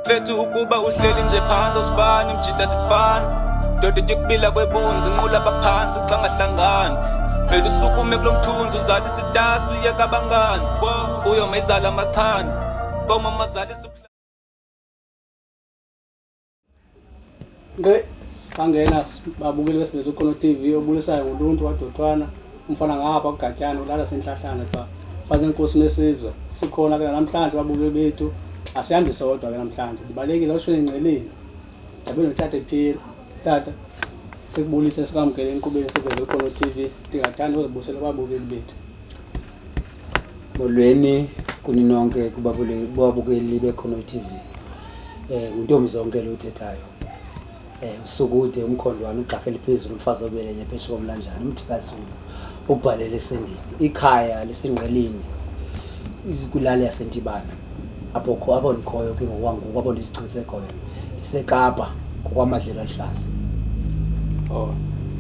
Fethu ukuba uhleli nje phansi usibani mjida sifana doda yokubila kwebunzi nqula baphansi xa ngahlangani vele usukume kulomthunzi uzala isitasi uyeka abangani fuyo mayizala amakhani koma mazali Sangena babukeli besibese khona TV obulisayo ngoluntu waDothwana umfana ngapha kuGatyana ulala senhlahlana xa baze inkosi lesizwe sikhona ke namhlanje babukeli bethu asihambi sodwa ke namhlanje dibalekile ushone ingqeleni yabe notata ephila tata sikubulise sikamkele enkqubeni sebeze khona TV ndingathanda uzibusela babukeli bethu molweni kuninonke kubabukeli bekhona TV untombi zonke lo uthethayo usukude umkhondwana uGqafela phezulu umfazi obele nyepheshe komlanjana umthikazi ubhalele esendini ikhaya lesengqeleni izikulala yaseNtibana apho nikhoyo ke ngokwangu kwabo ndisichise khona ndiseKapa ngokwamadlela alihlaza.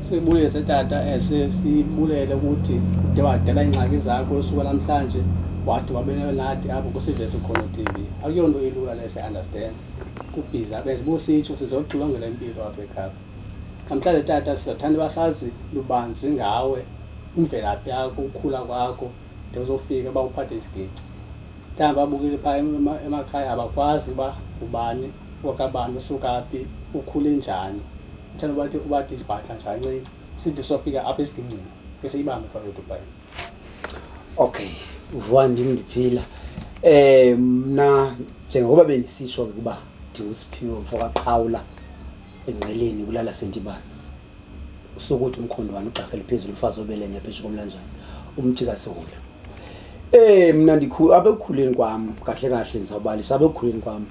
Sibulise tata sibulele ukuthi ude wadala ingxaki zakho usuka namhlanje wathi wabene nathi apho kusiveze khona TV akuyonto elula lese understand kubhiza bezibusitsho sizoxilongela impilo apha ekhaya namhlanje tata sizathanda basazi lubanzi ngawe imvelaphi yakho ukukhula kwakho de uzofika bawuphathe isigici tamba abukile pha emakhaya abakwazi ba ubani wakabani usukaphi ukhule njani thana bathi ubathi ibhatla nje ancinci sithi sofika apha esigingcini bese ibambe mfowethu pha. Okay uvwandi ndiphila mna njengoba bendisisho ukuba ndiwusiphiwe mfokaqhawula engqeleni kulala seNtibana usukuthi umkhondwana uGqafela phezulu umfazi obele nyepheshe komlanjana umthika sehula mna abekukhuleni kwami kahle ngizawubalisa abekukhuleni kwami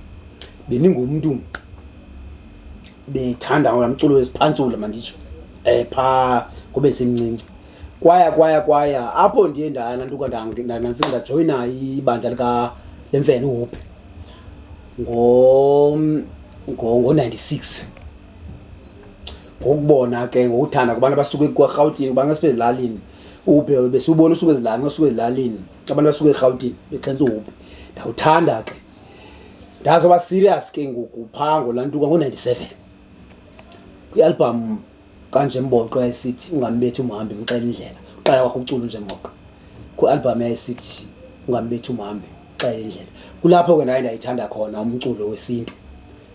beningumuntu bethanda ngomculo wesiphantsula manditsho pha kube semncinci kwaya apho ndiye ndantuka nansi ndajoyina ibandla lika lemfene uHope ngo96 ngokubona ke ngokuthanda kubantu abasuka eGauteng bangasibe ezilalini uHope besubona usuke ezilalini abantu basuka eGauteng bexhenza uHope ndawuthanda ke ndazoba serious ke ngokuphango lantuka ngo97 kwialbum kanje Mboqo yayisithi ungambethi umuhambe ngicela indlela uqala kwakho uculo nje Mboqo kwialbum yayisithi ungambethi umuhambe ngicela indlela kulapho ke naye ndayithanda khona umculo wesintu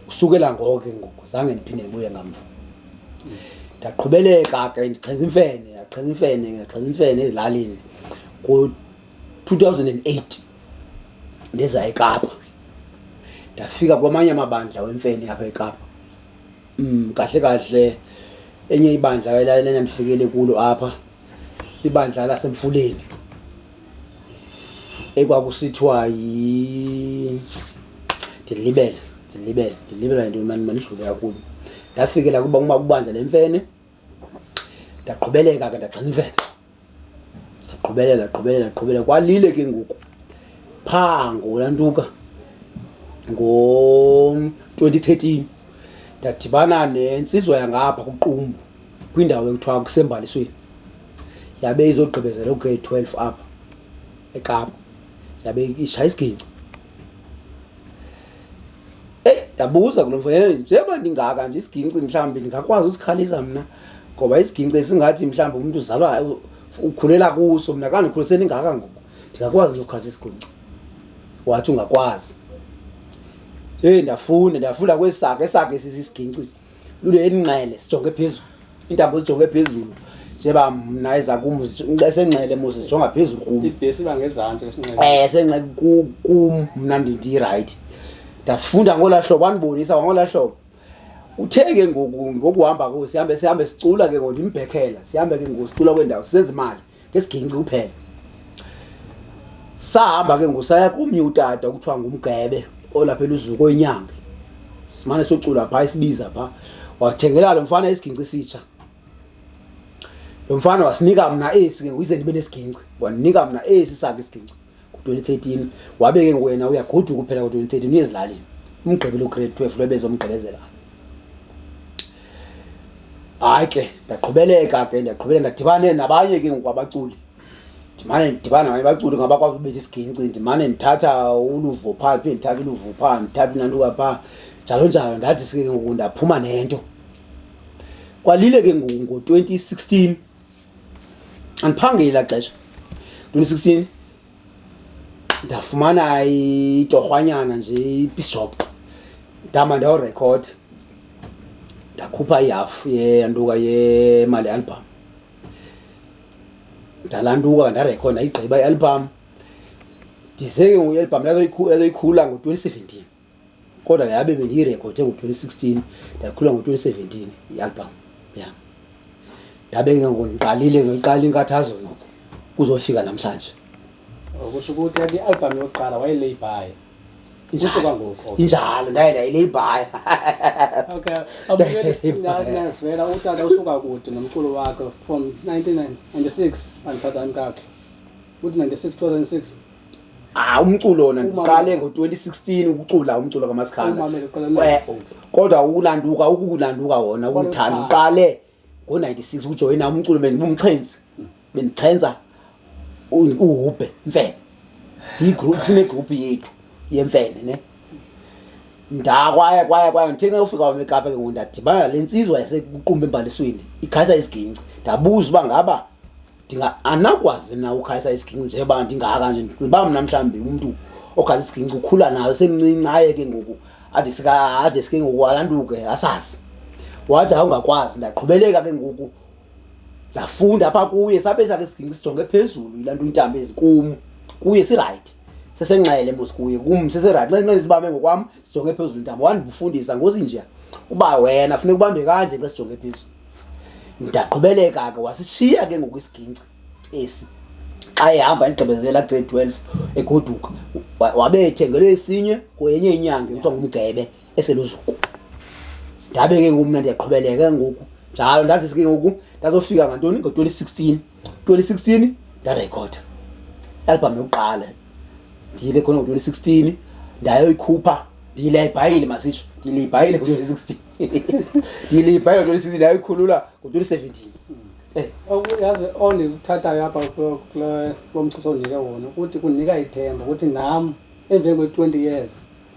usukela ngoke zange ndiphinde ndibuye ngamva ndaqhubeleka ke ndixhenza imfene ezilalini ku 2008 ndeza eKapa ndafika kwamanye amabandla wemfene apha eKapa kahle enye ibandla elalena ndifikele kulo apha ibandla laseMfuleni ekwakusithiwa ndilibele into manidlule kakhulu ndafikela kuba kubandla lemfene ndaqhubeleka ke ndaxhenza imfene saqhubela kwalile ke ngoku phango lantuka ngo2013 ndadibana nensizwa yangapha kuQumbu kwindawo ekuthiwa kusembalisweni yabe izogqibezela ugrade 12 apha eKapa yabe ishaya isiginci ndabuza kulo mfowethu njengoba ndingaka nje isiginci mhlawumbe ndingakwazi usikhalisa mna ngoba isiginci singathi mhlawumbe umuntu uzalwa ukhulela kuso mna kandikhulise ningaka ngoku ndingakwazi ukukhalisa isiginci wathi ungakwazi ndafunda kwesakhe sisiginci lule enqele sijonge phezulu intambo sijonge phezulu njeba mna ezakumu ngesenqele musi sijonga phezulu kum ibhesi bangezantsi kesinqele senqele kum mna ndi right ndasifunda ngolahlobo wanibonisa ngolahlobo utheke ngokuhamba ko sihambe sicula ke ngodimbhekela sihambe ke ngosicula kwendawo sisenza imali ngesiginci kuphela sahamba ke ngosaya kumnye utata ukuthiwa ngumgebe olapha eluzuko onyanga simane socula pha isibiza pha wathengela lo mfana isiginci sitsha lo mfana wasinika mna esi ke uyize ndibe nesiginci wanika mna esi sakhe isiginci ku2013 wabe ke wena uyagoduka kuphela ku2013 uyezilalini umgqibelo ugrade 12 lwebezomgqibezela hayi ke ndaqhubeleka ndadibana nabanye ke ngokwabaculi ndimane ndidibana nabanye abaculi ngabakwazi ubetha isiginci, ndimane ndithatha uluvo phaa, phinde ndithatha uluvo phaa, ndithatha inantuka phaa, njalo njalo. Ndathi ke ngoku ndaphuma nento. Kwalile ke ngoku ngo-2016 andiphangeli laa xesha. 2016 ndafumana itorhwanyana nje, iBishop, ndahamba ndayorekhoda, ndakhupha ihafu yantuka yemali album. Ndalantuka ndarekhoda igqiba i-album. Ndize ke ngoku i-album yazoyikhula ngo-2017, kodwa yabe bendiyirekhode ngo-2016, ndayikhula ngo-2017 i-album yam. Ndabe ke ngoku ndiqala inkathazo noku kuzofika namhlanje. Kusho ukuthi i-album yokuqala wayeleyibhayi injalo, ndaye ndayileyibhaya. Okay, abuyesivela utata usuka kude nomculo wakhe from 1996 andiphathani kakhe uthi 96 Umculo wona ndiqale ngo-2016 ukucula umculo kaMasikhanda, kodwa ukulanduka wona ukuthanda uqale ngo-96 ujoyina umculo bendibumxhenzi, bendixhenza uHube Mfene, sinegroup yethu yemfene ne. Ndakwaya ngithe ufika wamekapa ke ngoku ndadibana le nsizwa yasekuqumba embalisweni ikhayisa isiginci. Ndabuza uba ngaba anakwazi na ukhayisa isiginci njengoba ndingaka nje, ndiba mna mhlawumbi umuntu okhayisa isiginci ukhula nayo semncinci aye ke ngoku ade sike ngoku alanduke asazi. Wathi awungakwazi. Ndaqhubeleka ke ngoku ndafunda apha kuye, sabe sakhe isiginci sijonge phezulu ilanto intambo ezikum kuye si-right, sesenxele mos kuye kum sese-right. Xa sibambe ngokwam sijonge phezulu intambo, wandifundisa ngosinje uba wena funeka ubambe kanje xa sijonge phezulu. Ndaqhubeleka ke wasishiya ke ngoku isiginci esi xa ehamba endigqibezela grade 12 egoduka, wabe ethengelwe esinye kwenye inyanga kuthiwa ngumgebe eseluzuku. Ndabe ke ngoku mna ndiyaqhubeleka ngoku njalo, ndathi ke ngoku ndazofika ngantoni ngo-2016 ndarekhoda album yokuqala. Ndiyile khona ngo-2016 ndayoyikhupha, ndiyileyibhayile masitsho, ndiyileyibhayile ngo-2016 ndiyileyibhayile ngo-2016 ndayoyikhulula ngo-2017. Yazi ondikuthathayo apha kulo mchuso onike wona ukuthi kunika ithemba ukuthi nam emveni kwe-20 years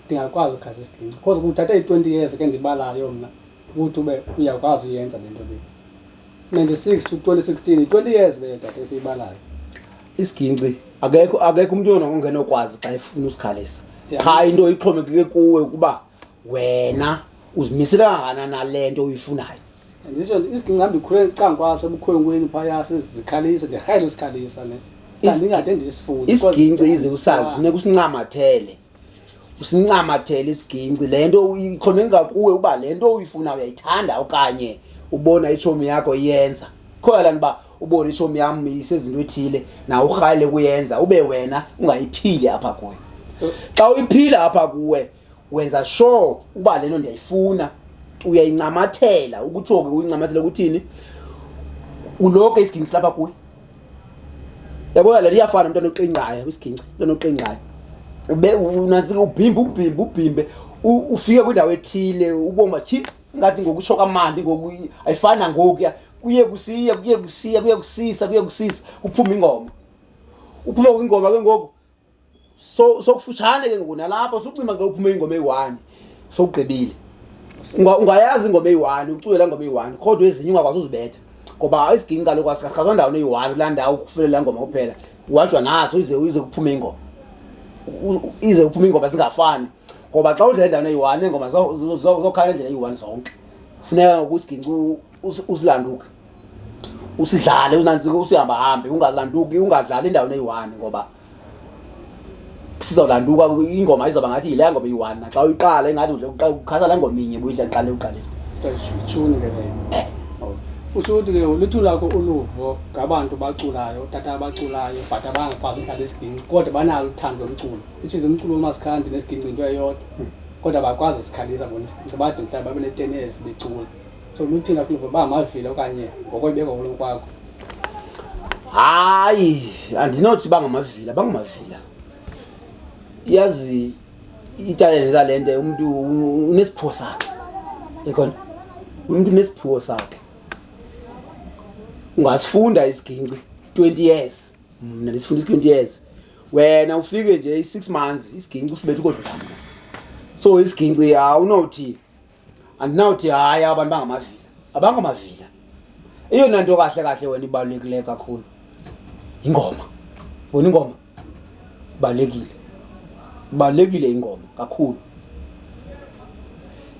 ndingakwazi ukhasa isiginci, because kuthathe i-20 years ke ndibalayo mna ukuthi ube uyakwazi uyenza le nto le. 96 to 2016 20 years le tata esiyibalayo. Isiginci akekho umuntu ongenokwazi xa efuna usikhalisa, qha into ixhomekeke kuwe ukuba wena uzimisela kangakanani nale nto uyifunayo. Ndisho isiginci ngihambe ikhule ecangkwaso ebukhwenkweni phaya sizikhalisa, ndirhayela usikhalisa ne. Kanti ingade ndisifuna. Isiginci ize usazi funeka usincamathele isiginci. Le nto ixhomekeka kuwe uba le nto uyifunayo uyayithanda okanye ubona itshomi yakho iyenza. Khona lana uba ubone itshomi yam isezinto ethile na urhayile kuyenza ube wena ungayiphili apha kuwe. Xa uyiphila apha kuwe wenza sure uba le nto ndiyayifuna, uyayincamathela. Ukutsho ke uyincamathela ukuthini, uloke isiginci lapha kuwe. Yabona le iyafana umntwana oqingayo isiginci, umntwana oqingayo unantsika ubhimbe ufike kwindawo ethile ubonga tyhi ngathi ngokutsho kamandi ngoku ayifana ngokuya kuye kusisa uphuma ingoma, uphuma ingoma ke ngoku so kufutshane ke ngoku nalapho sucima ke uphume ingoma eyi-1 sowugqibile. Ungayazi ingoma eyi-1 uculela ingoma eyi-1 kodwa ezinye ungakwazi uzibetha ngoba isiginci kaloku asikhakhazwa ndawo eyi-1 kulaa ndawo kufulela ingoma kuphela, wajwa naso ize kuphume ingoma, ize uphume ingoma zingafani. Ngoba xa udlala endaweni eyi-1 ingoma zokhala endlela eyi-1 zonke. Funeka ngokusiginci usilanduke, usidlale unantsika usihambahambe, ungalanduki ungadlali endaweni eyi-1 ngoba sizawulanduka ingoma izawuba ngathi yile ngoma eyi-1 naxa uyiqala engathi ukhasa laa ngoma inye buyidla uqale. Tshuni ke leyo. Usho ukuthi ke luthu lakho uluvo ngabantu baculayo, tata abaculayo but abangakwazi udlala isiginci kodwa banalo uthando lomculo, which is umculo uMasikhandi nesiginci into eyodwa, kodwa bakwazi usikhalisa bona isiginci bade mhlawumbe babe ne-10 years becula. So luthina kuluvo bangamavila okanye ngokwebeko kwakho? Hayi, andinothi bangamavila. Yazi italente talente umuntu unesipho sakhe. Yekona umuntu unesipho sakhe. Ungasifunda isiginci 20 years mina lisifunda 20 years wena ufike nje 6 months isiginci usibethe kodwa so isiginci awunothi andinawuthi hayi abantu abangamavila iyona nto kahle wena ibalulekile kakhulu ingoma wona ingoma balekile ingoma kakhulu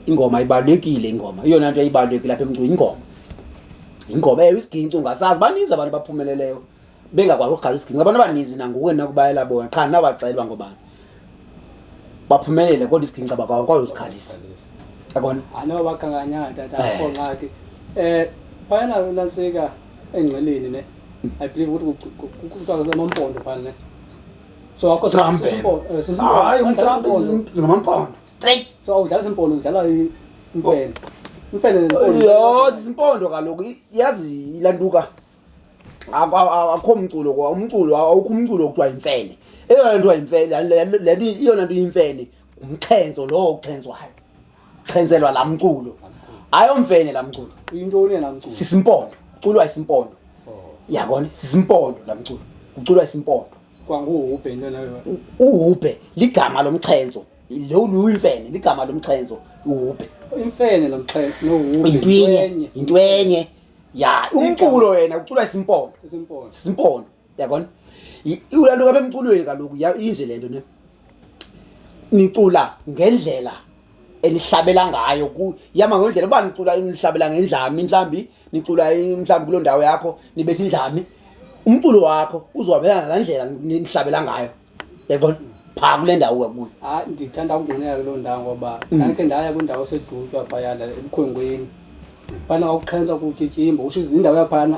ingoma ibalekile ingoma iyona nto ibalulekile lapha emculo ingoma isiginci ungasazi baninzi abantu baphumeleleyo bengakwazi ukugqala isiginci abantu abaninzi nangoku nakubayela bona qha nabaxelwa ngobani baphumelele kodwa isiginci abakwazi usikhalisa yabona ano bakanganyanga tata khonqaki phayana lansika engceleni ne I believe ukuthi kuthiwa ngamampondo phana ne so akho hayi umtrampo zingamampondo straight so udlala impondo udlala imfene yo simpondo kaloku yazi ilanduka akho umculo awukho umculo okuthiwa imfene eyona nto imfene le nto iyona nto imfene umxhenzo lo uxhenzwayo xhenzelwa la mculo ayo mfene la mculo intoni la mculo sisimpondo uculwa isimpondo yabona sisimpondo la mculo uculwa isimpondo kwanguhubhe into nayo uhubhe ligama lomxhenzo lo uyimfene ligama lomxhenzo uhubhe imfene lomxhenzo nohubhe intwenye ya umculo wena uculwa isimpondo sisimpondo yabona ulanto kabe emculweni kaloku inje lento ne nicula ngendlela elihlabela ngayo yama ngendlela uba nicula nihlabela ngendlami mhlambi nicula mhlambi kulo ndawo yakho nibethi indlami umculo wakho uzowabelana ngendlela nihlabela ngayo yabona pha kule ndawo kuyo ndithanda ukungena kulo ndawo ngoba nanke ndaya kwindawo sedutywa phayana ebukhwenkweni bana ukuxhenza ukutyityimba usho izindawo yaphana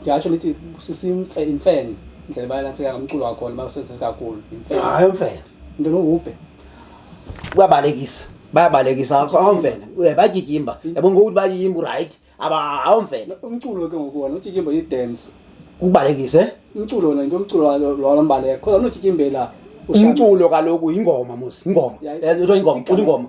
ngiyatsho lithi sisimfene indlela bayalantseka ngomculo wakho basenze kakhulu imfene hayi mfene into nohubhe bayabalekisa awumfene bayatyityimba yabona ngokuthi bayimba right awumfene umculo ke ngokuona utyityimba yi-dance kubalekise umculo wona into umculo lo mbaleka kodwa unotyikimbela umculo kaloku ingoma musi ingoma yazo ingoma ucula ingoma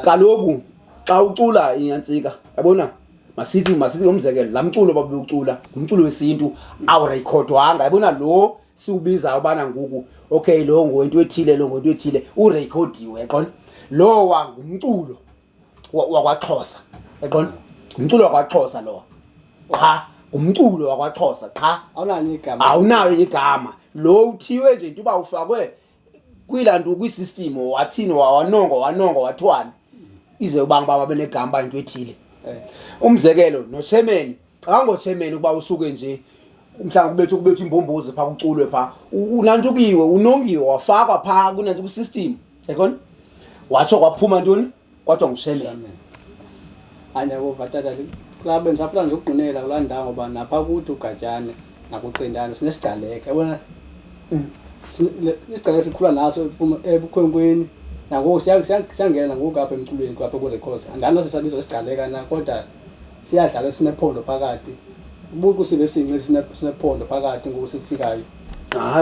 kaloku xa ucula iyantsika yabona masithi umzekelo la mculo babucula umculo wesintu awurekhodwanga yabona lo siubiza ubana ngoku okay lo ngento ethile urekhodiwe yaqona lo wangumculo wakwaXhosa yaqona umculo wakwaXhosa lo cha umculo wakwaXhosa cha awunayo igama lo uthiwe nje uba ufakwe kwilantu kwisystem wathini wanongo wathwana ize ubanga baba benegamba into ethile umzekelo noSherman akangoSherman ukuba usuke nje mhlawumbe kubethu imbombozi pha kuculwe pha unantukiwe unongiwe wafakwa pha kunantu kwisystem yabona watsho kwaphuma ntoni kwathi nguSherman anya vatata club ensafuna nje ukugqinela kula ndawo ngoba napha kuthi uGatshane nakuCendane sinesigcaleka yabona isigcaleka sikhula naso ebukhwenkweni nangoku siyangena ngoku apha emculweni kwapha ku-records andano sisabizwa isigcaleka na kodwa siyadlala sinephondo phakathi ubuku sibe single sinephondo phakathi ngoku sikufikayo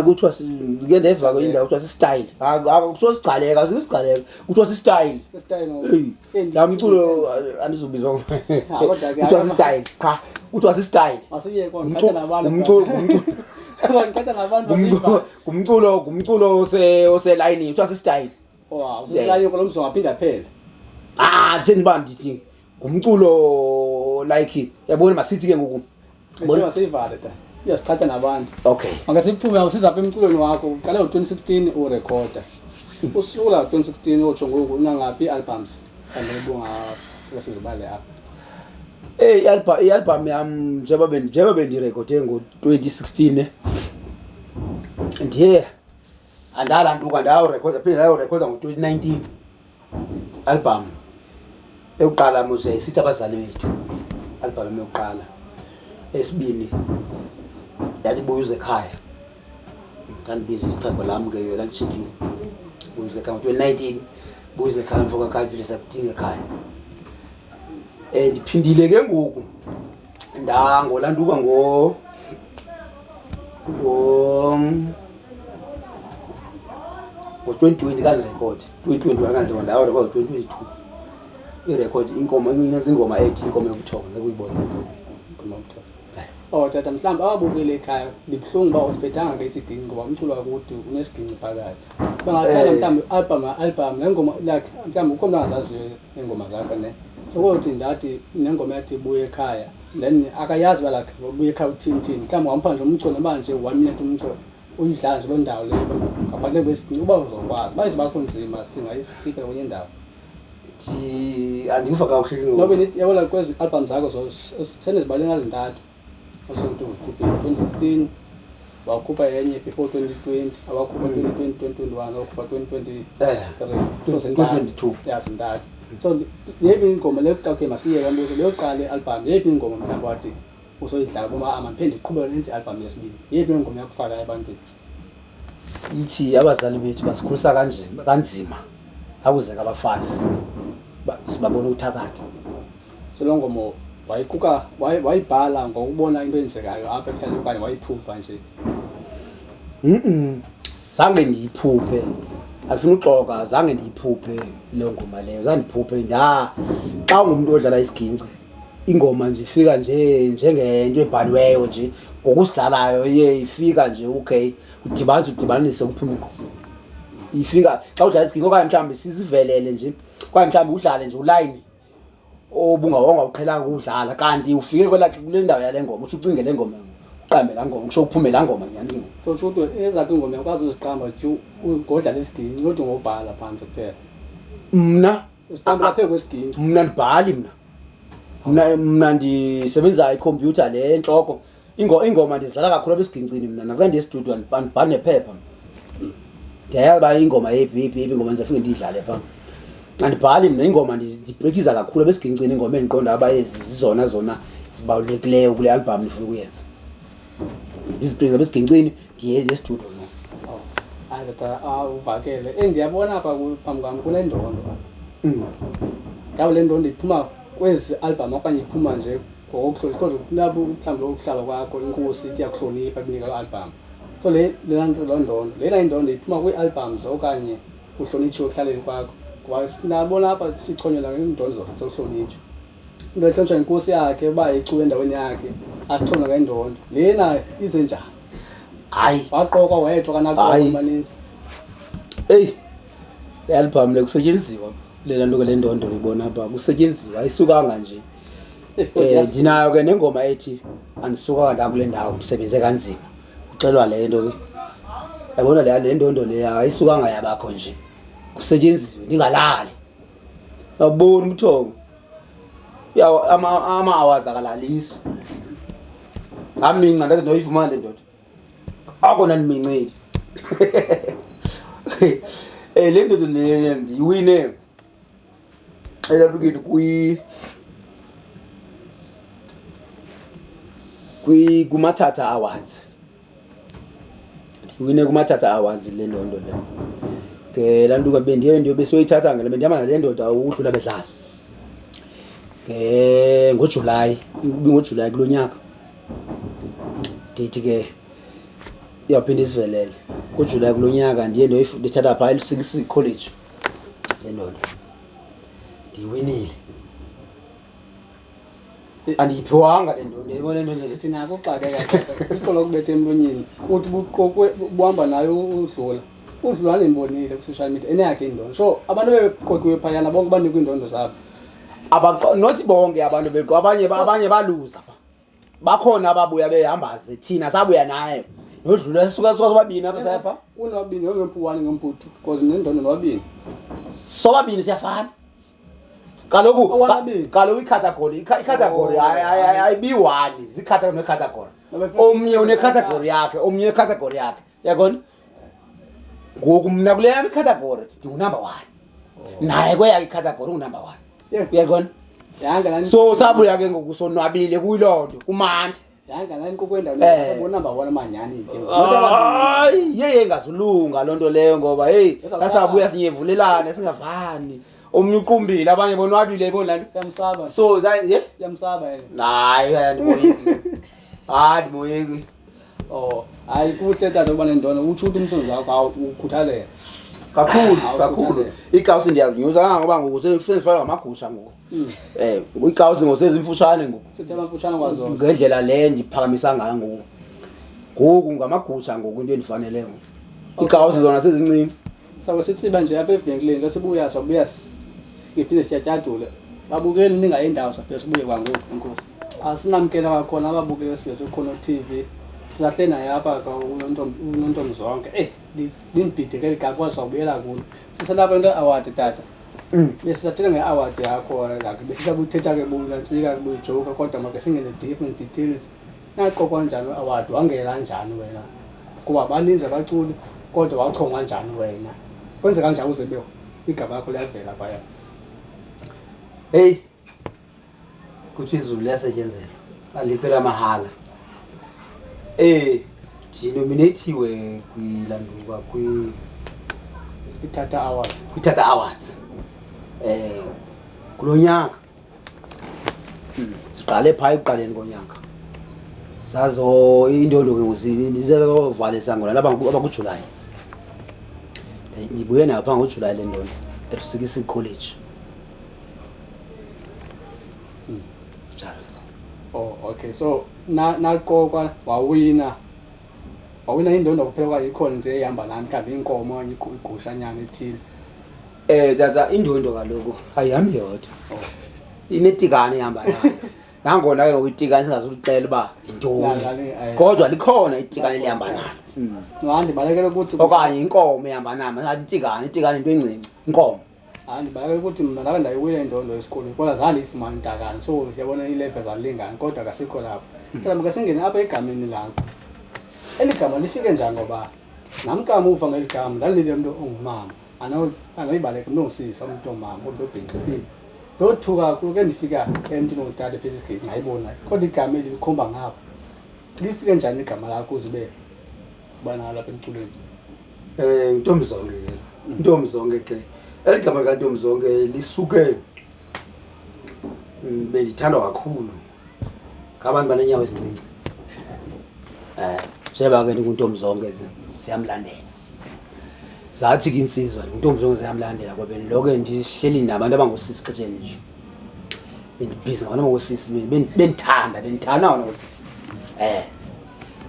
kuthiwa ngike ndeva indawo kuthiwa si-style akuthiwa sigcaleka sisigcaleka kuthiwa si-style la mculo andizubizwa kuthiwa si-style cha kuthiwa si-style ngumculo oselayini kuthiwa si-style uselayini kolomzo ngaphinda phela sendiba ndithi ngumculo like yabona masithi ke ngoku bona sivale ta iyasiphatha nabantu okay angasiphume awusiza apha emculweni wakho uqale ngo-2016 urekhoda usukela 2016 otsho ngoku unangaphi i-albums andibunga sizibale apha i-album yami njengoba bendirekhode ngo-2016 ndiye andalantuka ndayorekhoda phinde ndayorekhoda ngo-2019 album eyokuqala muse sithi abazali bethu album yokuqala esibini ndathi Buyuza ekhaya ndandibiza isixhego lami ke yo lalichipiwe Buyuza ekhaya ngo-2019 Buyuza ekhaya mfoka ekhaya phinde sakudinga ekhaya ndiphindile ke ngoku ngolantuka ngo-2020 kandirekhod 2021 kanti ndayorekhoda 2022 irekhodi ingoma ethi inkomo yobuthongo ekuyibona ingoma yobuthongo Oh tata mhlawumbe ababukele ekhaya libuhlungu uba usiphethanga ke isiginci ngoba umculo wakuthi unesiginci phakathi. Bangathanda mhlawumbe album nengoma like mhlawumbe ukhona angazaziyo ingoma zakhe ne. Sokuthi ndathi nengoma yathi ibuye ekhaya then akayazi ba like ubuye ekhaya uthini mhlawumbe wampa nje umculo manje 1 minute umculo uyidlala nje lo ndawo leyo ngaphandle kwesiginci uba uzokwazi bayithi bakunzima singayisitika kwenye indawo. Andiva kakuhle ngoba Nobe nithi yabona kwezi album zakho senezibaleka ezintathu. Osonto ukhuphe 2016 wakhupha enye before 2020 awakhupha 2020 2021 wakhupha 2023 so 2022 yazintathu. So yebi ingoma lekuqala okay masiye kambuzo leyoqala ialbum yebi ingoma mhlawumbe wathi usoyidlala boma amaphinde iqhubeka nenzi album yesibili yebi ingoma yakufaka ebantwini ithi abazali bethu basikhulisa kanzima akuze abafazi sibabona uthakatha. so lo ngoma wayiquka wayibhala ngokubona into enzekayo apha ehlanje okanye wayiphupha nje. Zange ndiyiphuphe alifuna uxoka zange ndiyiphuphe leyo ngoma leyo zandiphuphe xa ungumuntu odlala isiginci ingoma nje ifika nje njengento ebhaliweyo nje ngokusidlalayo iye ifika nje okay udibanise ukuphuma ingoma ifika xa udlala isiginci okanye mhlawumbe sizivelele nje okanye mhlawumbe udlale nje uline obungawonga uqhelanga ukudlala kanti ufike kule ndawo yale ngoma usucinge le ngoma uqambe la ngoma kusho uphume la ngoma ngiyani so uthi ezakhe ingoma yakwazi uziqamba nje ngodlala isiginci kodwa ngobhala phansi kuphela mna usiqamba lapha kwesiginci mna ndibhali mna ndisebenza ikhompyutha le enhloko ingoma ndizidlala kakhulu abesigincini mna nakula ndiyestudio ndibhala nephepha ndiyayazi ingoma yephi ingoma ndizafike ndiyidlale pha andibhali mna ingoma ndibrekiza kakhulu abesigincini ingoma endiqonda abayezi zizona zibalulekileyo kule album ndifuna ukuyenza ndizibrekiza abesigincini ndiye estudio no. Hayi tata uvakele endiyabona apha phambi kwami kule ndondo ngabe le ndondo iphuma kwezi album okanye iphuma nje ngokuhlonipha kodwa kulapho mhlawumbe ukuhlala kwakho inkosi ithi yakuhlonipha kunika i-album so le ndondo lena indondo iphuma kwi-albums okanye uhlonitshwe ekuhlaleni kwakho ngoba sinabona apha sichonyela ngendondo zokuhlonitshwa into ehlonitshwa inkosi yakhe uba icuwe endaweni yakhe asichonywa ngendondo lena ize njani hayi waqoka wethu kanaqoka amaninzi le album le kusetyenziwa lela nto le ndondo ibona apha kusetyenziwa ayisukanga nje ndinayo ke nengoma ethi andisuka ndakule ndawo msebenze kanzima uxelwa le nto ke yabona le ndondo le ayisukanga yabakho nje kusetyenziwe ningalali yabona umthongo ama-hours akalalisi ngaminca ndake noyifumana le ndoda akona ndiminceli le ndodo le ndiyiwine elapikeni kumathatha awards ndiwine kumathatha awards le ndondo le ke lantu bendiye ndio besoyithatha ngale bendihamba nale ndoda udlula bedlala ke ngoJuly ngoJuly kulo nyaka ndithi ke iyaphinda isivelele ngoJuly kulo nyaka ndiye ndithatha pha eLusikisi College le ndondo ndiwinile andiyiphiwanga le ndondo yibona le ndondo thina akuxakeka iqolo kubethe emlonyeni uthi buhamba nayo udlula nembonile ku social media eneyakhe indondo so abantu beqokiwe phayana bonke banikwe indondo zabo not bonke abantu beqo abanye baluza bakhona ababuya behambaze thina sabuya naye nodlula sisuka sobabini apha sapha unobabini ngemphuwani ngemputhu because nendondo nobabini sobabini siyafana kaloku icategory ayibi-1 zicategory necategory omnye unecategory yakhe omnye unecategory yakhe yabona ngoku mna kule yami icategory ndingunumber 1 naye kweyakhe icategory ungunumber 1 uyabona so sabuya ke ngoku sonwabile kuyiloo nto kumandi yeye ingazulunga loo nto leyo ngoba heyi sasabuya sinyevulelane singavani omnye uqumbile abanye bonwabile bona yamsaba so yamsaba yena hayi andimoyiki andimoyiki hayi kuhle tata ukuba nendondo utsho ukuthi umsebenzi wakho ukhuthalela kakhulu ikawusi ndiyazinyusa ngoba ngoku sendifana ngamagusha ngoku ikawusi ngosezimfushane ngoku sithi amafutshane kwazo ngendlela le ndiphakamisa ngayo ngoku ngamagusha ngoku into endifanele ngoku ikawusi zona sezincinci sabe sitsiba nje apha evenkileni sibuya siphinde siyatyadule babukeli ningayendawo saphe sibuye kwangoku inkosi asinamkela kakhona ababukeli esifethu khona TV sisahle naye apha unontombi zonke limbhidekele kakwazi ukubuyela kulo sisalapha into award tata besisathela ngeaward yakho like besisabuthetha ke bulantsika kubujoka kodwa manje singene deep in details naqoqwa kanjani award wangela kanjani wena kuba baninzi abaculi kodwa wachongwa kanjani wena kwenze kanjani uze beko igaba lakho liyavela phaya hey kuthi izulu liyasetshenzela aliphela mahala nominatiwe kwilanduka Tata Awards kwi-Tata Awards kulonyaka siqale phaya ekuqaleni konyaka sazo indondo ke ngizizovale ngona laba abakuJuly ngibuye napha ngoJuly le ndondo eSikisi College. Oh okay, so naqokwa wawina indondo kuphela kwayikhona nje ehamba nami mhlawumbe inkomo igusha nyana ethile tata indondo kaloku ayihambi yodwa inetikane ehamba nayo nangona ke ngokuyitikane singazuxela uba intoni kodwa likhona itikane elihamba nalo ngandi balekela ukuthi okanye inkomo ehamba nami ngathi itikane into encinci inkomo balekela ukuthi mina la ndayiwile indondo esikolweni kodwa zange ifumane intakane so yabona ilevel zalingana kodwa kasikho lapho mhlawumbe ke singene apha egameni lakho eligama lifike njani ngoba namkama uva ngeligama lalile umuntu ongumama anoyibaleka umuntu ongisisa umuntu omama umuntu obhinqile lothuka kakhulu ke ndifika emntwini ongutata ePittsburgh ngayibona kodwa igama elikhomba ngapha lifike njani igama lakho uzibe bana lapha emculweni Ntombizonke ke eligama lika Ntombizonke lisuke bendithandwa kakhulu ngabantu banenyawo ezincinci sheba ke uNtombizonke siyamlandela zathi ke insizwa uNtombizonke siyamlandela ngoba lokho ndihleli nabantu abangosisi xesheni nje bendibhizi ngabantu abangosisi bendithanda wona ngosisi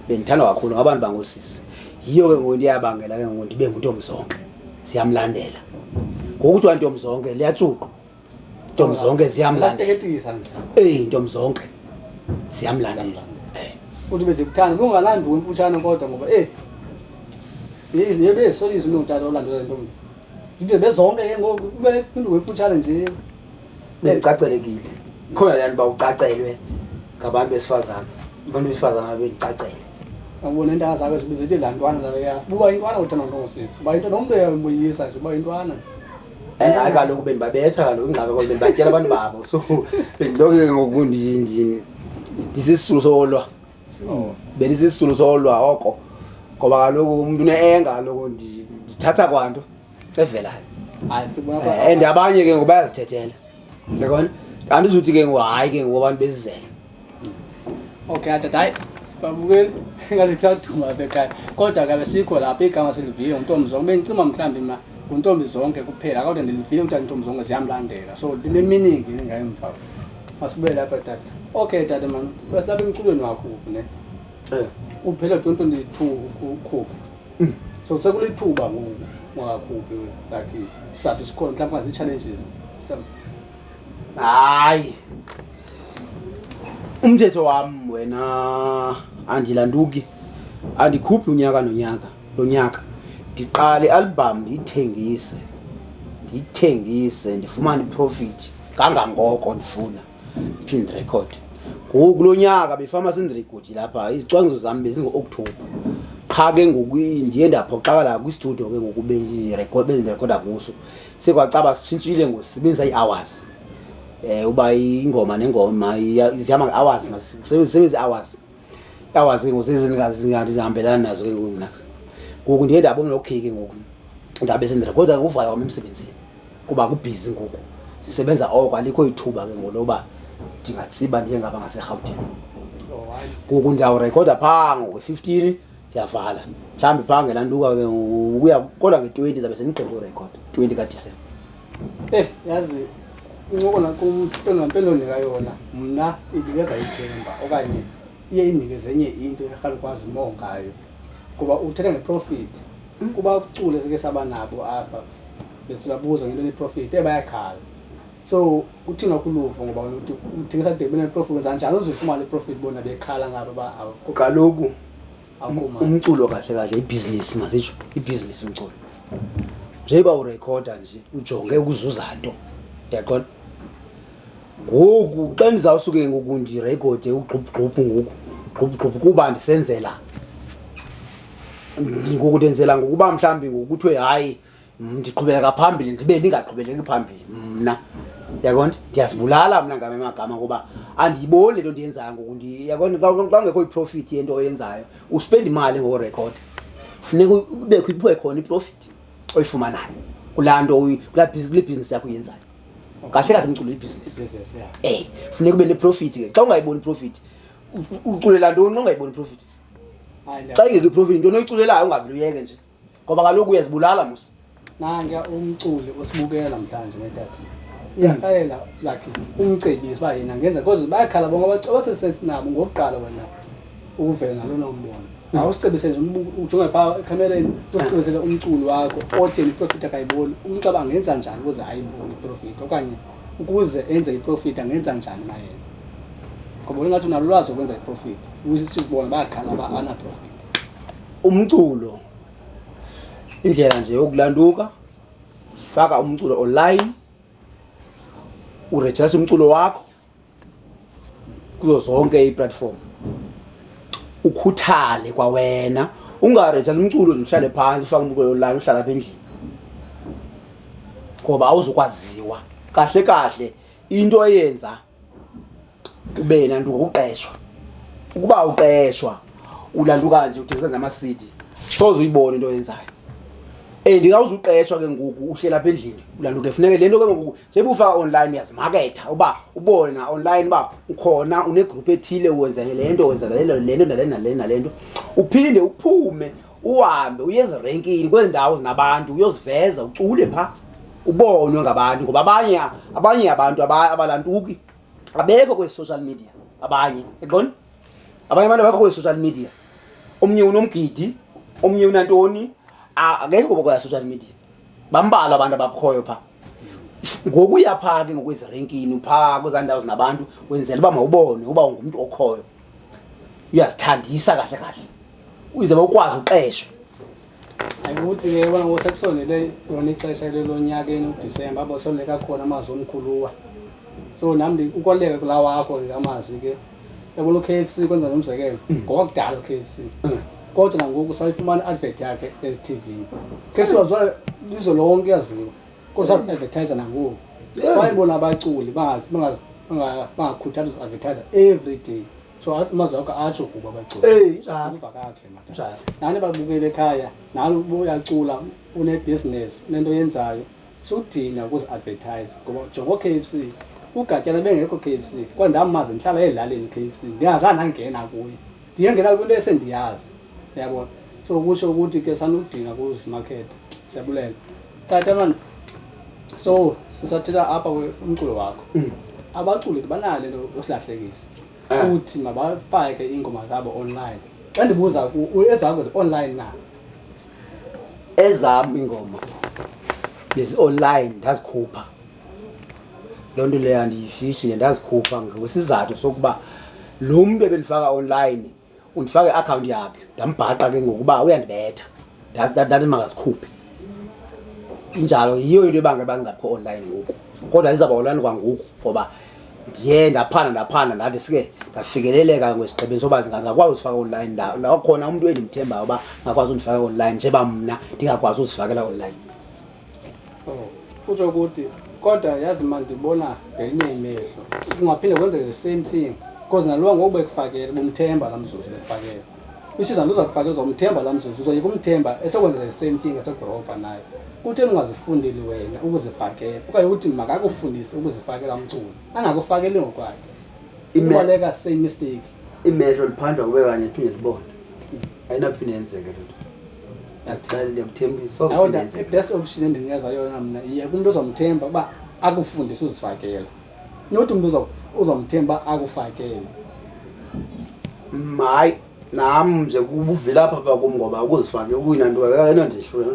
bendithanda kakhulu ngabantu bangosisi yiyo ke ngoku ndiyabangela ke ngoku ndibe nguNtombizonke siyamlandela ngokuthi uNtombizonke liyatshuqa Ntombizonke siyamlandela Ntombizonke siyamlandela uthi beze kuthanda kungalandi umfutshane kodwa ngoba siye solisa uNtata olandela intombi ngithi bezonke ke ngoku kube into emfutshane nje bengicacelekile khona lani bawucacelwe ngabantu besifazana abantu besifazana bengicacele ngabona into zakhe zibize ithi lantwana la ya buba intwana uthanda ngosisi ba into nomuntu uyayimoyisa nje ba intwana hayi kaloku bendibabetha kaloku ingxaka kodwa bendibatyela abantu babo so bendiloke ngoku ndisisulu solwa bendisisulu solwa oko ngoba kaloku umuntu uneenga kaloku ndithatha kwanto evelayo hayi sibona and abanye ke ngoku bayazithethela yabona andizuthi ke ngoku hayi ke ngoku abantu bezizela okay tata babukeli ngathi kusaduma bekhaya kodwa ke besikho lapha igama seliviyo uNtombizonke bengicima mhlambi ma uNtombizonke kuphela kodwa ndilivile ukuthi uNtombizonke ziyamlandela so le meaning ngayimva masibele lapha tata okay tata man lapha emculweni wakho ne uphela 2022 ukhupha so sekulithuba ngokakhuphi like sathi sikhona mhlawumbe ngazi challenges hayi umthetho wami wena andilanduki andikhuphi unyaka nonyaka lonyaka ndiqale album ndiyithengise ndifumane profit kangangoko ndifuna pin record ngoku lonyaka befama sindirecord lapha izicwangciso zami bezingo-October qha ke ngoku ndiye ndaphoxakala kwi-studio ke ngoku bendirecorda kuso sekwacaba sitshintshile ngosebenzisa ii-hours uba ingoma nengoma zihamba nge-hours masisebenzise hours ke ngosezingazihambelana nazo ke ngoku ndiye ndabona okay ke ngoku ndabe sendirecorda ngokuvala kwami emsebenzini kuba kubhizi ngoku sisebenza oko alikho ithuba ke ngoloba ndingatsiba ndiye ngaba ngaseRhawutini ngoku ndawurekhoda phaa ngoku-15 ndiyavala mhlawumbi phaa ngelantuka ke ukuya kodwa nge-20 zabe senigqiba urekhod 20 kaDisemba. Yazi incoko nakumpendonika yona mna inikeza ithemba okanye iye inikeze enye into erhali ukwazi more ngayo kuba uthetha ngeprofit kuba ucule seke sabanabo apha besibabuza ngento neprofit bayakhala. So uthina kuluvo ngoba uthi uthengisa debene profit wenza njalo uzifumana iprofit bona bekhala ngabo ba kaloku umculo kahle kahle ibusiness masitsho ibusiness umculo njeba urecorda nje ujonge ukuzuza into yaqona ngoku xa ndizawusuke ngoku ndirekhode ugqubugqubhu ngoku gqubugqubhu kuba ndisenzela ngoku ndenzela ngokuba mhlambi ngokuthiwe hayi ndiqhubeka phambili ndibe ndingaqhubeleki phambili mna yaqonda ndiyazibulala mna ngame magama ngoba andiyiboni lento ndiyenzayo ngoku yaqonda xa ngekho iprofit yento oyenzayo uspend imali ngorecord funeka ubekho iphuwe khona iprofit oyifumanayo kulanto kula business yakho uyenzayo kahle kahle umculo ibusiness funeka ube neprofit ke xa ungayiboni profit uculela ntoni ungayiboni profit xa ingeke iprofit into oyiculelayo ungavile uyeke nje ngoba kaloku uyazibulala musa nanga umculi osibukela namhlanje netata iyakhalela like umcebisi ba yena ngenza because bayakhala bonke abantu abasesense nabo ngokuqala wena ukuvela nalona umbono awusicebise nje ujonge pha ecamereni usicebisele umculo wakho otheni iprofit akayiboni umcaba angenza njani ukuze ayibone iprofit okanye ukuze enze iprofit angenza njani na yena ngoba ngathi unalo lwazi ukwenza iprofit ukuthi ubona bayakhala ana profit umculo indlela nje yokulanduka faka umculo online uregister umculo wakho kuzo zonke iplatform ukhuthale kwa wena ungaregister umculo nje uhlale phansi ufaka umculo online uhlala apha endlini ngoba awuzukwaziwa kahle kahle into eyenza ube nantu ukuqeshwa ukuba uqeshwa ulanduka nje uthengisa nama CD soze uyibone into oyenzayo ndingawuzuqeshwa ke ngoku uhlela apha endlini ulanduka kufuneka lento ke ngoku njengoba ufaka online yazimaketha uba ubona online ba ukhona une group ethile uwenza lento wenza lento uphinde uphume uhambe uyeze rankini kwendawo zinabantu uyoziveza ucule pha ubonwe ngabantu ngoba abanye abantu abalantuki abekho kwe social media abanye yaqona abanye abantu abakho kwe social media omnye unomgidi omnye unantoni akekho kwa social media bambala abantu abakhoyo pha ngoku uyapha ke ngokwezi rankini upha kwezandawo zinabantu wenzela uba mawubone uba ungumuntu okhoyo uyazithandisa kahle kahle uyize bakwazi uqeshwa ayikuthi ke bona ngosekusonele yona ixesha lelonyakeni uDisemba abo soneka khona amazwi omkhuluwa so nami ukoleka kula wakho ke amazi ke yabona uKFC kwenza nomzekelo ngoba kudala uKFC kodwa ngoku sayifumana advert yakhe eTV KFC wazwa lizo lonke yaziwa kodwa advertiser nangoku bayibona abaculi bangakhuthaza advertiser every day so amazwi akho atsho kuba abaculi njalo kahle manje nani babukele ekhaya nalo uyacula une business lento yenzayo sudina ukuze advertise ngoba jongo KFC ugatyana bengekho KFC kwandamazi ngihlala ezilaleni KFC ndiyazana ngena kuye ndiyengena kwinto esendiyazi yabona so kusho ukuthi ke sanudinga kuzi market siyabulela tata man so sisathela apha umculo wakho abaculi banale lo osilahlekisa uthi mabafake ingoma zabo online xa ndibuza ezakho online na ezami ingoma lezi online ndazikhupha lonto le andiyifihli ndazikhupha ngosizathu sokuba lo muntu ebendifaka online undifake i-account yakhe ndambhaqa ke ngokuba uyandibetha ndathi makazikhuphe injalo yiyo into ebanga bangapho online ngoku kodwa izaba online kwangoku ngoba ndiye ndaphanda ndathi sike ndafikeleleka ngesigqibeni soba ngakwazi usifaka online ndakhona umuntu endimthembayo uba ngakwazi undifaka online njengoba mna ndingakwazi uzifakela online kutsho ukuthi kodwa yazi manje ndibona ngelinye imehlo kungaphinde kwenzeke the same thing because nalowa ngoku bekufakele bomthemba lamzuzu bekufakele isizwe luza kufakela uzomthemba lamzuzu uzoyika umthemba esekwenza the same thing esekubropa naye kutheni ungazifundeli wena ukuzifakela okanye uthi makakufundise ukuzifakela umculo angakufakeli ngokwakhe ibaleka same mistake imehlo liphandwa kube kanye phinde libone ayinaphinde yenzeke lento ndiyakuthembisa nawo the best option endinikeza yona mna iye kumuntu ozomthemba uba akufundise uzifakele not umuntu uzomthemba akufakele hayi nami nje kubuvela apha kum ngoba ukuzifake kuyinanto ayinondehlula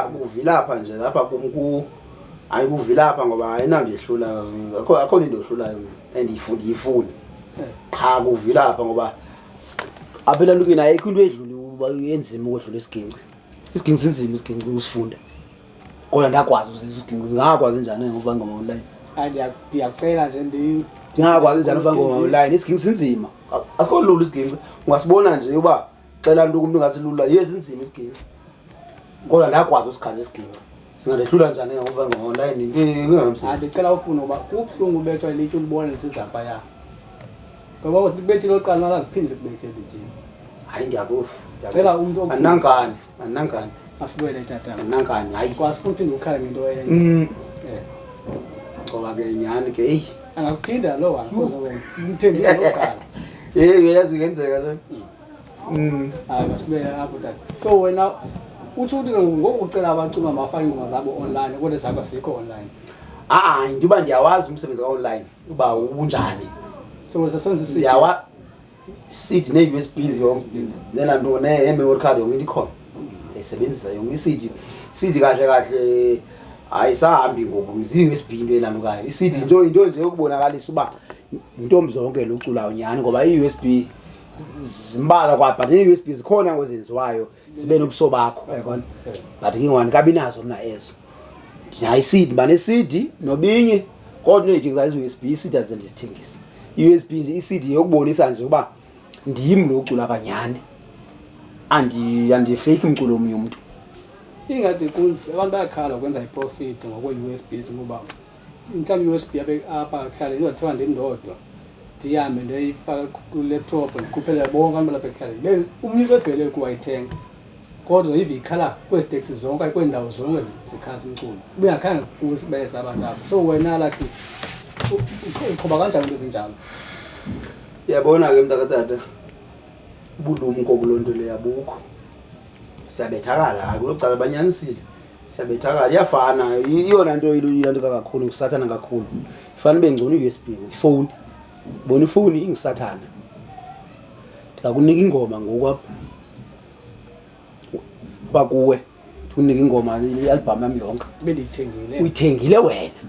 kuvila apha nje lapha kum ayikuvila apha ngoba ayinandehlula akho into ehlulayo and ndiyifuni cha kuvila apha ngoba aphela ntukini ayikho into edlula uba enzima ukwedlula isigingci sinzima isigingci usifunda kodwa ndakwazi isigingci ngakwazi njani ngoba ngoma online ndiyakucela nje ngakwazi njani ufanga ngoma online isigingci sinzima asikho lula isigingci ungasibona nje uba cela nto umuntu ngathi lula yes inzima isigingci kodwa ndakwazi usikhathi isigingci singadehlula njani ngoba ngoma online ngingamsebenzi ndicela ufuna uba kubuhlungu ubethwa ilitye ulibona lisizapha ya ngoba uthi libethi loqala akaphinde libethe lijini hayi ndiyakufa cela umuntu anangani asibuyele tata anangani hayi kwasi futhi ndikhala ngento enye ngoba ke nyani ke hey angakuphinda lo wankoze wena umthembile loqala yazi ngenzeka lo hayi asibuyele lapho tata so wena uthi ngoku ucela abacula mafaka ingoma zabo online kodwa zakho sikho online njengoba ndiyawazi umsebenzi ka-online uba unjani so sesenza ndiyawa CD ne-USBs yonke nelanto ne-memory card yonke ikhona ayisebenzisa yonke i-CD kahle ayisahambi ngoku zi-USB into elandukayo i-CD into nje yokubonakalisa uba intombi zonke luculayo nyani ngoba i-USB zimbala kwa but i-USB zikhona ngozenziwayo sibe nobuso bakho yabona but ngingwani kabi nazo mina ezo ndinayo i-CD bane-CD nobinye kodwa neyidinga i-USB i-CD azendizithengisa i-USB nje i-CD yokubonisa nje uba ndiyimi lo ucula abanyani andifake umculo omunye umuntu ingade kunzi abantu bayakhala ukwenza i-profit ngokwe-USBs ngoba mhlawumbe i-USB apha kuhlale izothiwa ndindodwa ndihambe ndiyifaka ku-laptop ndikhuphele bonke abantu balapha ekuhlaleni umnike evele kuwayithenga kodwa ive ikhala kwezi teksi zonke kweendawo zonke zikhansa umculo ubengakhange kusibesa abantu apho so wena lakhi uqhuba kanjani into ezinjalo uyabona-ke mntakatata ubulumko kuloo nto leyo abukho siyabethakala hayi kulocala banyanisile siyabethakala iyafana iyona nto ilanto kakhulu ngisathana kakhulu ifana ibe ngcono i-USB ifowuni bona ifowuni ingisathana ndingakunika ingoma ngoku apha kuwe ndikunika ingoma i-album yami yonke uyithengile wena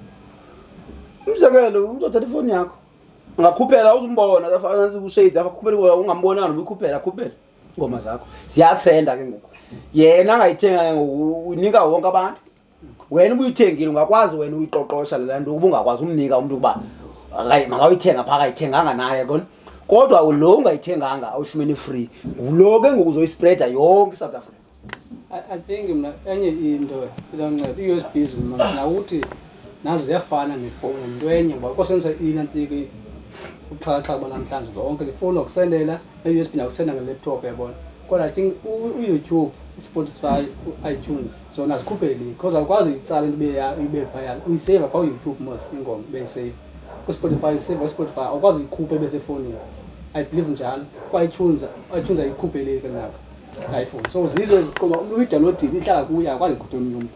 umzekelo umuntu othatha ifowuni yakho ngakhuphela uzumbona afana ku-shades akhuphela ungambonanga ubikhuphela akhuphela ingoma zakho ziyatrenda ke ngoku yena angayithenga ngoku unika wonke abantu wena ubuyithengile ungakwazi wena uyiqoqosha le nto ubungakwazi umnika umuntu ukuba makayithenga phaka ayithenganga naye kona kodwa lo ungayithenganga awufumene free ngulo ke ngoku uzoyispreada yonke South Africa I think mna enye into ilonceda i-USBs nawuthi nazo ziyafana nefowuni into enye ngoba kosenza inantiki uqhaqha banamhlanje zonke ifowuni okusendela ne-USB nakusenda nge-laptop yabona kodwa I think u-YouTube Spotify iTunes zona zikhuphele because awukwazi uyitsala into ibe phaya uyisave kwa YouTube mos ingoma beyisave ku-Spotify save Spotify awukwazi uyikhuphe bese efonini I believe njalo kwa iTunes ayikhuphele kanaka iPhone so zizo eziqoba uyi-download ihlala kuya akwazi ukukhupha umuntu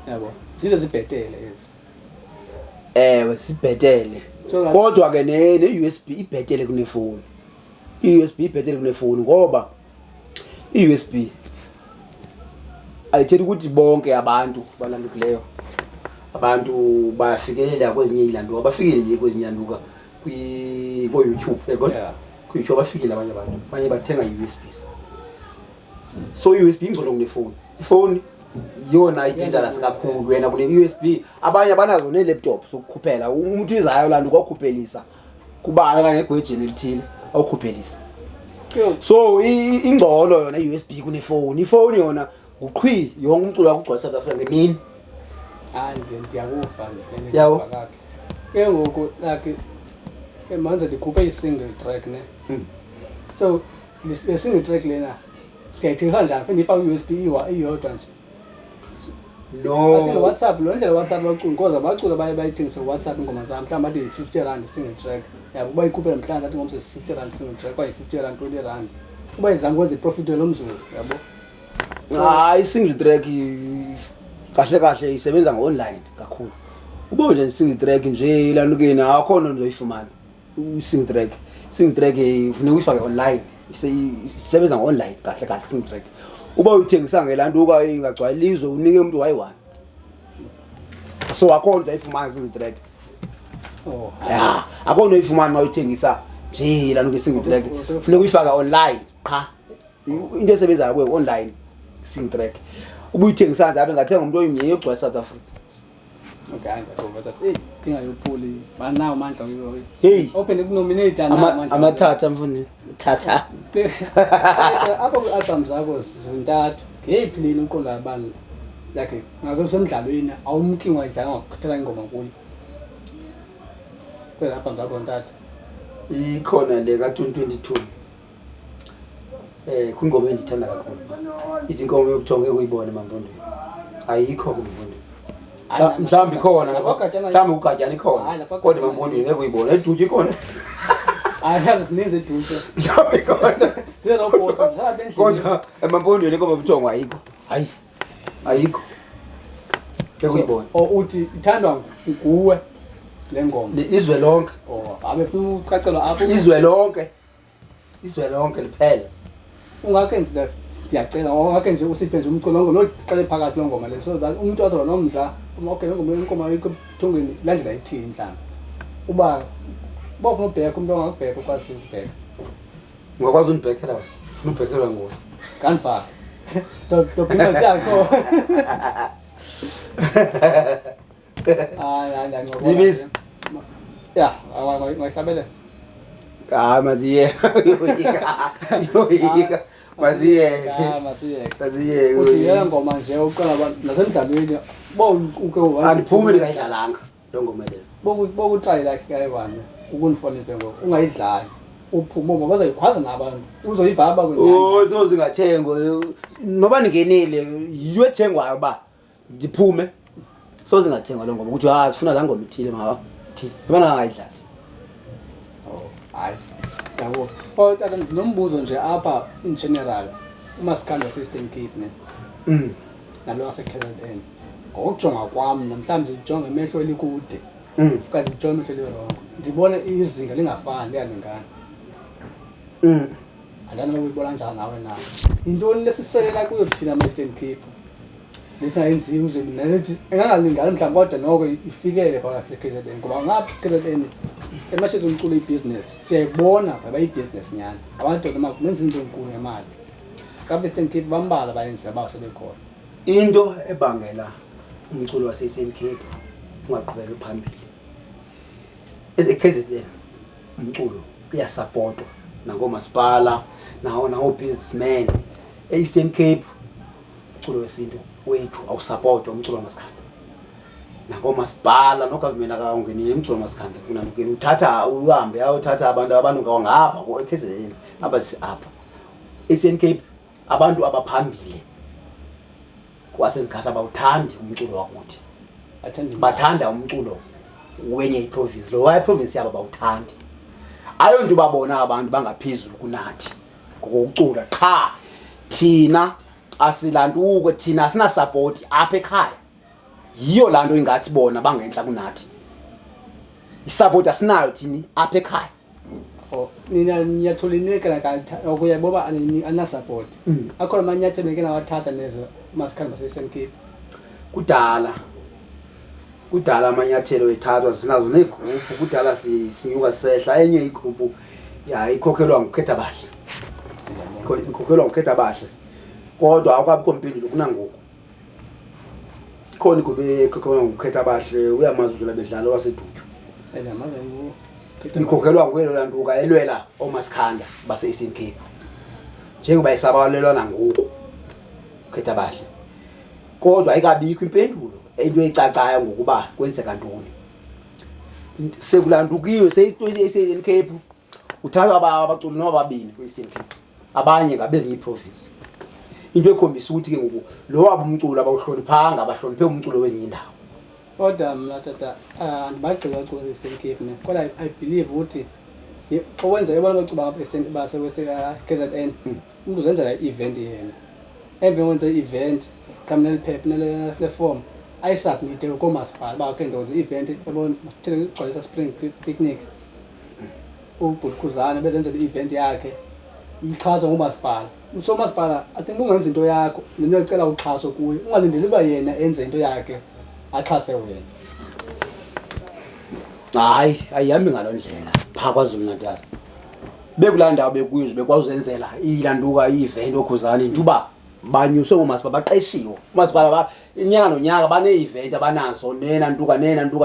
yabo zizo zibhetele lezi sibhetele kodwa ke ne-USB ibhetele kunefoni i-USB ibhetele kunefoni ngoba i-USB ayithethi ukuthi bonke abantu balandukileyo abantu bayafikelela kwezinye ilanduka abafikele nje kwezinye ilanduka ku-YouTube yabona ku-YouTube abafikele abanye bathenga i-USBs so i-USB ingcono kunefoni ifoni yona idangerous kakhulu wena kune-USB abanye abanazo ne-laptop sokukhuphela umuntu izayo landuka awukhuphelisa kubana kangegwejeni elithile awukhuphelisa so ingcono yona i-USB kunefoni ifoni yona uqhwi yonke umculo wakho ugcwala South Africa ngemini ndiyakufa kakhe ke ngoku like manje ndikhuphe i-single track ne so le single track lena ndiyayithengisa njani fe ndiyifaka i-USB iyodwa nje no WhatsApp lo ndlela WhatsApp bacula ngoba bacula bayithengisa WhatsApp ingoma zami mhlawumbe athi 50 rand single track yabo bayikhuphela mhlawumbe athi ngomse 60 rand single track kwaye 50 rand 20 rand kuba izange kwenza iprofit lomzuzu yabo hayi single track kahle isebenza ngo-online kakhulu ube nje single track nje lanukeni akho nto ngizoyifumana single track ufuna uyifake online isebenza ngo-online kahle single track uba uyithengisa ngelantuka ingagcwali izwe unike umuntu wayi-1 so akho nto ayifumana single track ya akho nto uyifumana uma uyithengisa nje lanuke single track ufuna uyifaka online qha into esebenzayo kuwe online single track ubuyithengisa nje abe ngathenga umuntu oyimnye ogcwala South Africa okay ngiyakubona that dinga yophuli banawo amandla hey open ukunominate amandla amathatha mfundi thatha apho ku-album zakho zintathu ngeyiphi leni uqonda abantu like ngakho semidlalweni awumki wayidlala ngokukhuthela ingoma kuyo kwezi album zakho zintathu ikhona le ka-2022 kwingoma endithanda kakhulu izinkomo yobuthongo ekuyibona mamfundo ayikho kumfundo mhlawumbe ikhona mhlawumbe ugatyana ikhona kodwa mamfundo ngeke uyibone edutywe ikhona ayazi sininzi edutywe mhlawumbe ikhona zinobhosa mhlawumbe endlini kodwa emampondweni inkomo yobuthongo ayikho ayikho ekuyibona uthi ithandwa nguwe le ngoma izwe lonke abefuna ucacelwa apho izwe lonke liphela ungakhe nje ndiyacela ongakhe nje usiphe nje umculo lo qale phakathi lo ngoma le so that umuntu azoba nomdla okay ngoma inkomo yakho ebuthongweni landela ithini mhlawumbe uba ufuna ubheka umuntu ongakubheka ukwazi ukubheka ungakwazi unibhekela wena ufuna ubhekelwa nguwe kanifaka dophima sakho Ibiza ya ngahlabele maziye yoyika maziye uthi yena ngoma nje uqala abantu nasemdlalweni uke andiphumi ngayidlalanga lo ngoma le bokutry like kayibani ukunifonela ngoku ungayidlali uphuma ngoba bazayikhwaza nabantu uzoyivala kwenye so zingathengwa noba ningenile yiyo ethengwayo ba ndiphume so zingathengwa lo ngoma ukuthi sifuna la ngoma ithile ma thile bana ngayidlali hayi yabo kodwa nombuzo nje apha in general uma sikhanda system keep ne nalo waseKZN ngokujonga kwami namhlanje ngijonga emehlo elikude kanti ngijonga emehlo elirong ndibona izinga lingafani liyalingana andana ukuyibona njani nawe na intoni lesiselela kuyo thina ama system keep lesayenziwe uze nalethi engangalingani mhlawumbe kodwa noko ifikele khona kuseKZN ngoba ngapha KZN emashizo umculo ibusiness siyayibona baba ibusiness nyana abantu noma menza into enkulu ngemali kabe Eastern Cape bambala bayenzi abasebekhona into ebangela umculo wase-Eastern Cape ungaqhubeki phambili eKZN umculo uyasupportwa nangomasipala nawo businessmen e-Eastern Cape umculo wesintu wethu awusupportwa umculo wamaskanda nangomasipala nogovernment akawungenile umculo wamaskanda kuna ukeni uthatha uhambe ayothatha abantu ngapha ko-KZN abasi apha e-Eastern Cape abantu abaphambili kwaseNkasa bawuthandi umculo wakuthi bathanda umculo wenye iprovince lo wayeprovince yabo bawuthandi ayo nto babona abantu bangaphezulu kunathi ngokucula qha thina asilantuke thina asina support apha ekhaya yiyo lanto ingathi bona bangenhla kunathi isupport asinayo thini apha ekhaya nina niyatholineka kanti okuyaboba ana support akhona amanyathelo eke nawathatha nezo masikhambe se-Eastern Cape kudala amanyathelo ethathwa sinazo negroup kudala sinyuka sehla enye igroup ikhokhelwa ngukhetha bahle kodwa akukho impendulo kunangoku khona igroup ekhokhelwa ngukhetha bahle uyamazula bedlala waseDutywa ikhokhelwa nguwelo lantuka elwela omasikhanda base-Eastern Cape njengoba isabalelwa nangoku ukhetha bahle kodwa ayikabikho impendulo into ecacayo ngokuba kwenzeka ntoni sekulantukiwe se-Eastern Cape uthathwa abaculi noma babini kwi-Eastern Cape abanye ngabezinye iprovince into ekhombisa ukuthi ke ngoku lo wabo umculo abawuhloniphanga abahloniphe umculo wezinye indawo. Kodwa mna tata andibagxeka uculo Eastern Cape ne kodwa I believe ukuthi owenza yabona bacuba base West KZN umuntu uzenzela i-event yena emva kwenza i-event kamnele phepha nele form ayisubmit komasipala bakwenza i-event yabona masithele igcwalisa spring picnic ubhukhuzana bezenzela i-event yakhe ichaza ngomasipala usomasipala athi ungenza into yakho niyocela uxhaso kuye ungalindeli ba yena enze into yakhe axhase wena. Hayi ayihambi ngalondlela pha kwaZulu Natal bekulanda bekuyizo bekwazenzela ilanduka i-event okhuzana intuba banyuswe ngomasipala baqeshiwe umasipala inyanga nonyaka bane-event abanazo nenantuka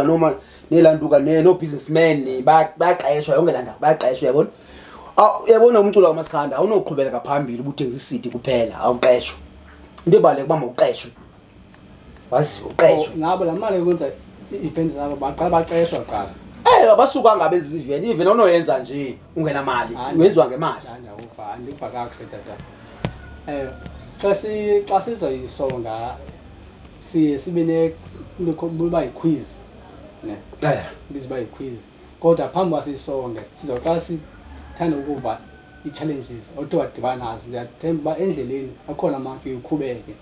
noma nelantuka no businessmen baqeshwa yonke landa baqeshwa yabona. Uyabona umculo kaMasikhanda awunoqhubeka phambili ubuthengisa isidi kuphela awuqeshwe into ebaleke ubamba uqeshwe waziwe uqeshwe ngabo lamali ukwenza i-event zabo baqala baqeshwa qala abasuka ngabe eziveni even onoyenza nje ungena mali wenziwa ngemali andikuva kakuhle tata. Xa sizoyisonga sibe buba yi-quiz ne biziba yi-quiz kodwa phambi kwasisonge sizoqala sithanda ukuva i-challenges othe wadibana nazo ndiyathemba endleleni akhona amake uqhubeke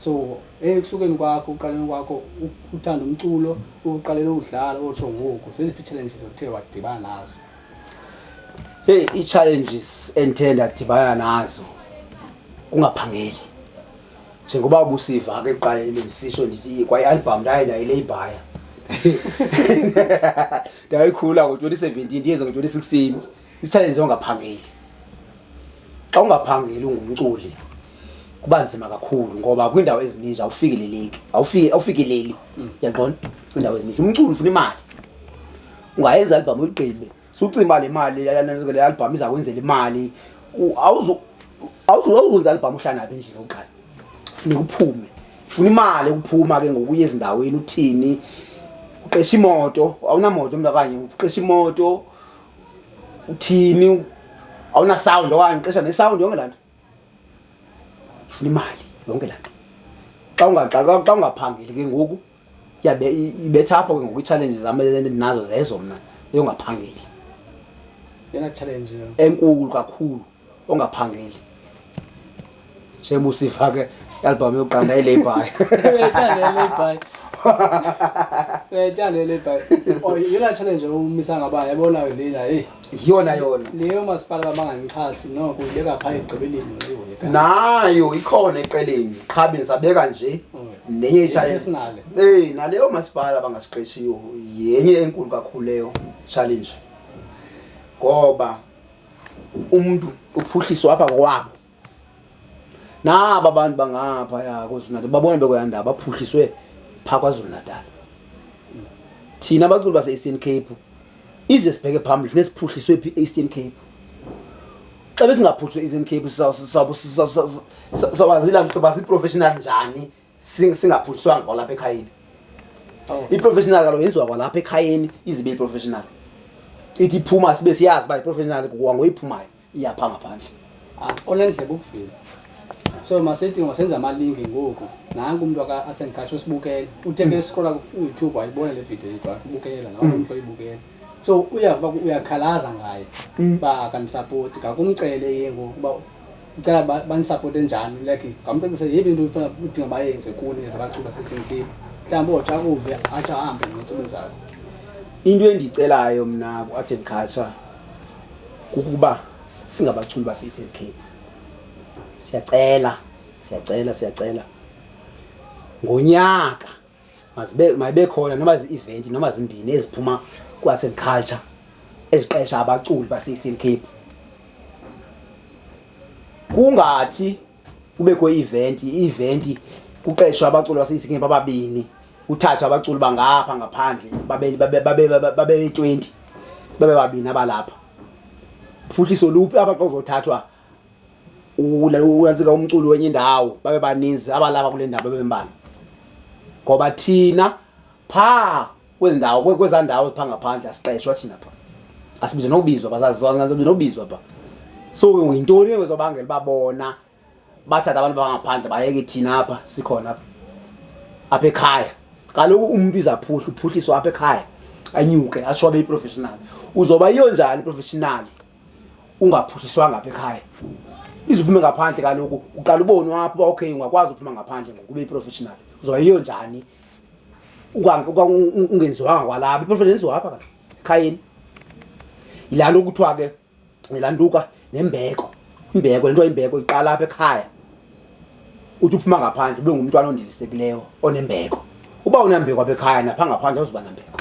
so ekusukeni kwakho uqaleni kwakho uthanda umculo uqalele udlala otsho ngoku zeziphi challenges othe wadibana nazo? I-challenges endithanda kudibana nazo kungaphangeli njengoba ubusiva ke eqaleni bengisisho ndithi kwaye-album ndayileyibhaya ndayikhula ngo-2017 ndiyenza ngo-2016 i-challenge ongaphangeli. Xa ungaphangeli ungumculi kuba nzima kakhulu ngoba kwindawo eziningi awufikeleleki awufikeleli yaqonda kwindawo eziningi umculo ufuna imali ungayenza album uligqibe sucima le mali le album izakwenzela imali awuzokwenza album uhlala naphi endlini oqala ufuna ukuphume ufuna imali ukuphuma ke ngokuya ezindaweni uthini uqesha imoto awunamoto mntakanye uqesha imoto uthini awuna sound okanye uqesha ne-sound yonke lanto ufuna imali yonke lanto xa ungaphangeli ke ngoku yabe ibetha apho ke ngoku i-challenges zami endinazo zezo mna yongaphangeli yena challenge enkulu kakhulu ongaphangeli shemusifa ke i-album yokuqanda ilebhayi yona challenge umisa ngaba yabona lena yona leyo masipala bangangixhasi noko ubeka pha egqibeleni nayo ikhona eqeleni qhabi nisabeka nje nenye i-challenge naleyo masipala bangasiqeshiyo yenye enkulu kakhulu leyo challenge ngoba umuntu uphuhliswa apha kwabo naba abantu bangapha ya KwaZulu Natal babona bekweyandaba baphuhliswe pha KwaZulu Natal. Thina abaculi base-Eastern Cape ize sibheke phambili funeka siphuhliswe e-Eastern Cape. Xa besingaphuhliswe e-Eastern Cape sawazila professional njani singaphuhliswanga kwalapha ekhayeni. I-professional kalo yenziwa kwalapha ekhayeni izibe i-professional. Ithi iphuma sibe siyazi uba i-professional kwangoyiphumayo iyapha ngaphandle. Olendlebe ukufika so masithi masenza amalinki ngoku nanku umuntu asengikhasho sibukela uthenge scrolla ku-YouTube ayibona le video yethu akubukela nawo umuntu oyibukela so uyakhalaza ngaye ba akanisupport ngakumcele yengo kuba ucela banisupport enjani like ngamcebisa yebo into ufuna udinga bayenze kuni ezabacula sesentini mhlawumbe ojakuve atsha ahambe ngeculo zakhe. Into endicelayo mna ku-art and culture kukuba singabaculi base-Eastern Cape siyacela ngonyaka mayibe khona noma zi-event noma zimbini eziphuma ku-art and culture eziqesha abaculi base-Eastern Cape. Kungathi kubekho i-event kuqeshwa abaculi base-Eastern Cape ababini uthatha abaculi bangapha ngaphandle babe 20 babe babini abalapha phuhliso luphi abaqozothathwa ulantsika umculo wenye indawo babe baninzi abalapha kule ndawo bebembala ngoba thina pha kwezindawo kwezandawo zipha ngaphandle asiqeshwa thina pha asibizwe nokubizwa bazaziwa nokubizwa pha so yintoni ezobangela babona bathatha abantu bangaphandle bayeke thina apha sikhona apha ekhaya kaloku umuntu izaphuhla uphuhliswa apha ekhaya anyuke asho abe professional uzoba iyo njani professional ungaphuhliswanga apha ekhaya izuphume ngaphandle kaloku uqala ubone apha okay ungakwazi ukuphuma ngaphandle ngokube professional uzoba iyo njani ungenziwanga kwalapha iprofessional apha ekhayeni ilalo kuthiwa ke ilanduka nembeko lento imbeko iqala apha ekhaya uthi uphuma ngaphandle ube ngumntwana ondilisekileyo onembeko uba unembeko apha ekhaya napha ngaphandle uzoba nembeko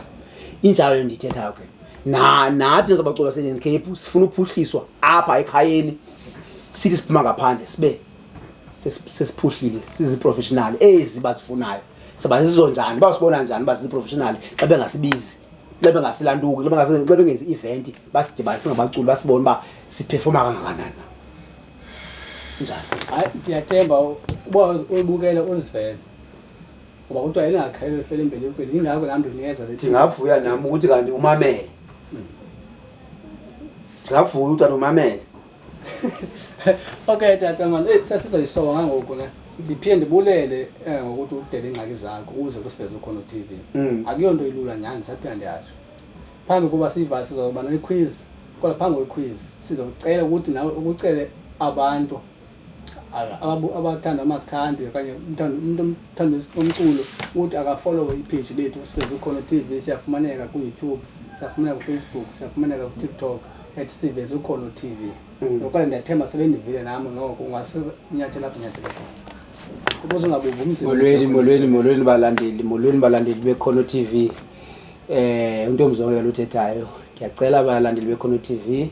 injalo ndithetha ke nathi sizabacula sendeni Cape sifuna uphuhliswa apha ekhayeni sithi siphuma ngaphandle sibe sesiphuhlile siziprofessional ezi bazifunayo saba sizonjani basibona njani baziprofessional xa bengasibizi xa bengasilanduki xa bengenzi event basidibanisa ngabaculi basibona ba siperforma kangakanani njalo hayi ndiyathemba uba uyibukele uzivele ngoba kuthiwa elingakhalele lifele embelekweni ingako laa mntu niyeza lethi ndingavuya nami ukuthi kanti umamele singavuya ukuthi umamele okay tata man sasizoyisonga ngoku ne ndiphinde ndibulele ngokuthi udele ingxaki zakho ukuze kusiveze ukhona TV akuyonto ilula nyani ndisaphila ndiyasho phambi kuba siva sizoba ne-quiz kodwa phambi kwe-quiz sizocela ukuthi nawe ukucele abantu abathanda amaskandi okanye umuntu uthanda umculo ukuthi akafollowe ipage lethu siveze ukhona TV siyafumaneka ku-YouTube siyafumaneka ku-Facebook siyafumaneka ku-TikTok siveze ukhona TV lokho ndiyathemba sebendivile nami noko ungasinyathela apha nyathela ukuze ungabuvi umzimba molweni balandeli beKhono TV untomzongelo uthethayo ngiyacela abalandeli beKhono TV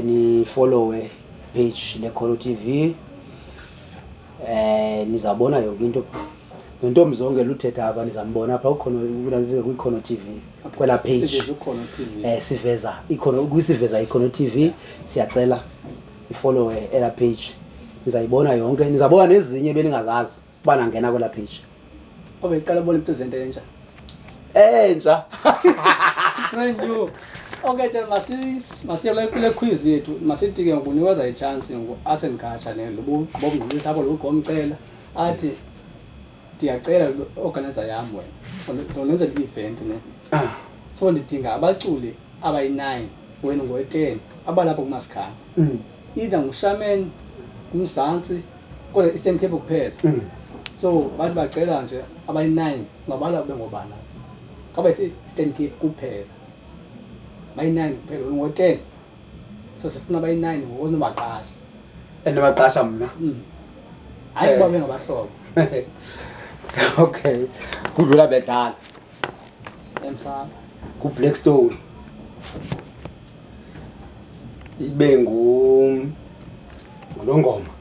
ni followe page leKhono TV nizabona yonke into nontomzongelo uthetha aba nizambona apha ukhona ukunanzike kuiKhono TV kwela page siveza iKhono kusiveza iKhono TV siyacela ifollowe ela page nizayibona yonke nizabona nezinye beningazazi bana ngena kwela page obeyiqala bona ipresent entsha entsha thank you okay tell masiye le quiz yethu masitike ngikunikeza ichance ngo-Arts and Culture bobungqulisa apho lokugomcela athi ndiyacela organizer yami wena nonenza i-event ne so ndidinga abaculi abayi-9 wena ngo-10 abalapha kuMasikhanda either nguShaman kumzantsi kodwa Eastern Cape kuphela so bathi bacela nje abayi-9 ngabala kube ngobana kabe Eastern Cape kuphela bayi-9 kuphela ngo-10 so sifuna abayi-9 ngokunobaqasha endibaqasha mna hayi babe ngabahlobo okay kudlula bedlala emsana ku-Blackstone ibe ngunongoma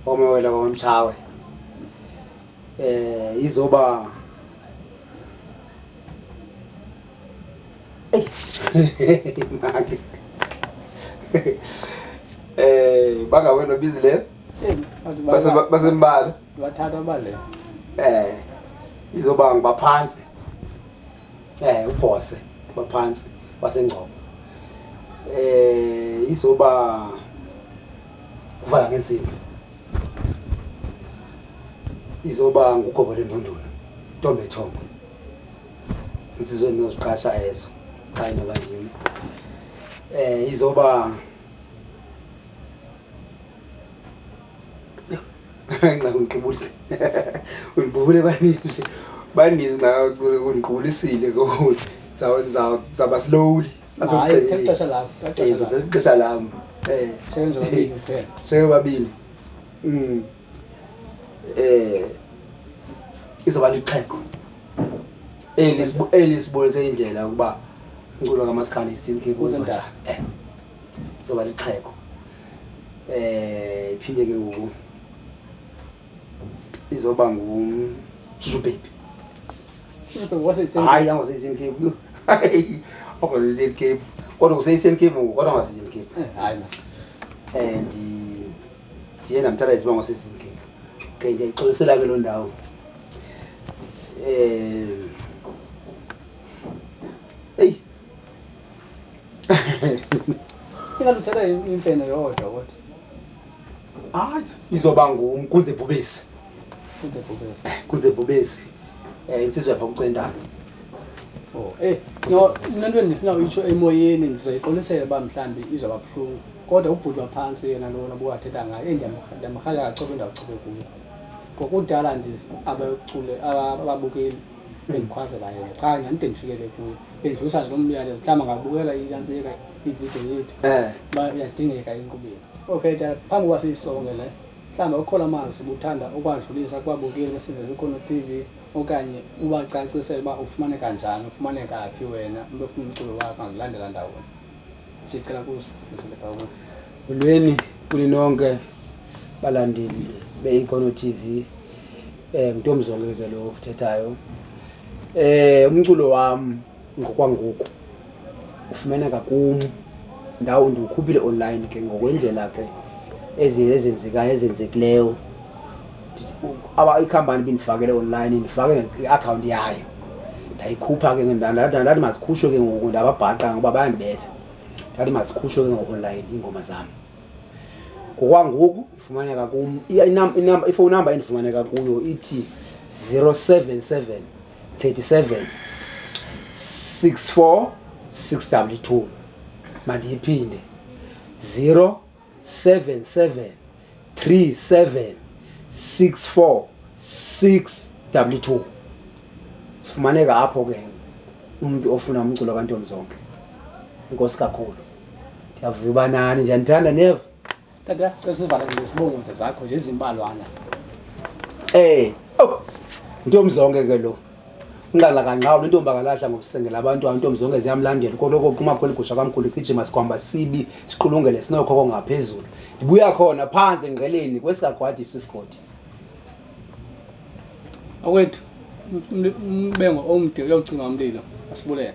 omewela kwamtshawe izoba maki bangawena bizileyo basembala bathatha abale izoba ngibaphansi ubhose baphansi wasengcobo izoba kuvala ngensimbi izoba ngugobole embundulu Ntombe Thombo sinsizwe noziqasha ezo hayi noba ndimi izoba ngiqibulisi undibule baninzi undiqubulisile ukuthi zaba slowly hayi xesha lapho xesha lami senzo babili kuphela seke babili izoba liqheko elisibonise indlela ukuba inkulo kaMasikhanda Eastern Cape uzonjani izoba liqheko iphinde ke ngoku izoba Shushu Baby hayi angaseyiSeven Cape hayi okwaleLead Cape kodwa useyiSeven Cape kodwa angaseyiSeven Cape hayi ndiye namthatha izibongo seSeven Cape okay ndiyayixolisela ke lo ndawo hey ingathatha impene yodwa kodwa izoba nguMkunze Bhubesi. Kunze Bhubesi. Kunze Bhubesi. Insizwa yapha kuCentana. Oh, no into endifuna uyitsho emoyeni ndizoyiqonisela ba mhlambi izoba buhlungu. Kodwa ubhuti waphansi yena lona buwathetha ngaye ndiyamrhalela kacobe ndawucobe kuyo. Ngokudala abacule ababukeli bendikhwazela yena qha ngante ndifikele kuyo. Bendlusa nje nomyalezo mhlawumbe ngabukela iyansika ivideo yethu. Yadingeka inkqubeni. Okay tata phambi kwa siyisonke le. Mhlawumbe ukhona amazwi ubuthanda ukwadlulisa kubabukeli besiveze Ukhono TV okanye ubacacisele uba ufumane kanjani ufumane kaphi wena umuntu ofuna umculo wakho angilandela ndawoni. Sicela kuzo ngiselepha Ulweni kulinonke balandeli beUkhono TV. Ngitomzonke ke lo uthethayo. Umculo wami ngokwangoku ufumaneka kum ndawo ndiwukhuphile online ke ngokwendlela ke ezenzekileyo. Ikhampani bindifakele online ndifake i-account yayo ndayikhupha ke ndathi mazikhushwe ke ngoku ndababhaqa ngoba bayandibetha ndathi mazikhushwe ke ngo-online iingoma zami. Ngokwangoku ifumaneka kum ifowuni number endifumaneka kuyo ithi 077 37 64 622. Mandiyiphinde 077 37 64 622. Fumaneka apho ke umuntu ofuna umculo kaNtomzonke. Inkosi kakhulu. Ndiyavuya nani nje ndithanda neva. Tata sesivala ngesibongo zakho nje izimbalwana. Ntomzonke ke lo. Unqala kanqawo intombi akalahla ngokusengela abantu Ntomzonke ziyamlandela koloko kumakhweli gusha kamkhulu igijima sikwamba sibi siqulungele sinokhoko ngaphezulu. Ndibuya khona phansi ngqeleni kwesikagwadi sisigodi. Awethu umbengo omde uyocima umlilo asibulele.